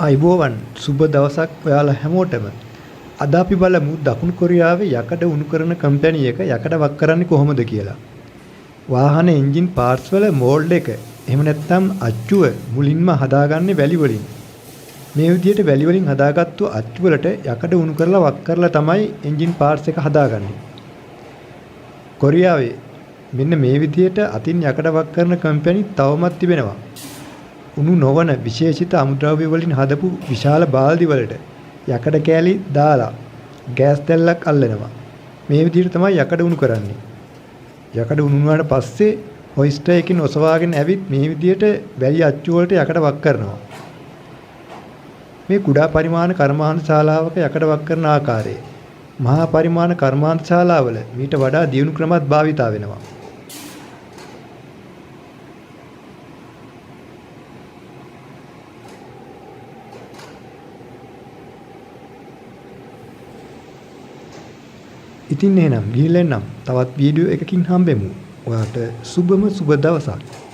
අයිබෝවන් සුබ දවසක් ඔයාලා හැමෝටම. අද අපි බලමු දකුණු කොරියාවේ යකඩ උණු කරන කම්පැනි එක යකඩ වක් කරන්නේ කොහොමද කියලා. වාහන එන්ජින් පාර්ට්ස් වල මෝල්ඩ් එක එහෙම නැත්නම් අච්චුව මුලින්ම හදාගන්නේ වැලි වලින්. මේ විදිහට වැලි වලින් හදාගත්තු අච්චු වලට යකඩ උණු කරලා වක් කරලා තමයි එන්ජින් පාර්ට්ස් එක හදාගන්නේ. කොරියාවේ මෙන්න මේ විදිහට අතින් යකඩ වක් කරන කම්පැනි තවමත් තිබෙනවා. උණු නොවන විශේෂිත අමුද්‍රව්‍ය වලින් හදපු විශාල බාල්දි වලට යකඩ කෑලි දාලා ගෑස් දැල්ලක් අල්ලනවා. මේ විදිහට තමයි යකඩ උණු කරන්නේ. යකඩ උණු වුණාට පස්සේ හොයිස්ටර් එකකින් ඔසවාගෙන ඇවිත් මේ විදිහට වැලි අච්චු වලට යකඩ වක් කරනවා. මේ කුඩා පරිමාණ කර්මාන්ත ශාලාවක යකඩ වක් කරන ආකාරය මහා පරිමාණ කර්මාන්ත ශාලාවල මීට වඩා දියුණු ක්‍රමත් භාවිතා වෙනවා. ඉතින් එහෙනම් ගිහිල්ලා එන්නම්. තවත් වීඩියෝ එකකින් හම්බෙමු. ඔයාට සුබම සුබ දවසක්.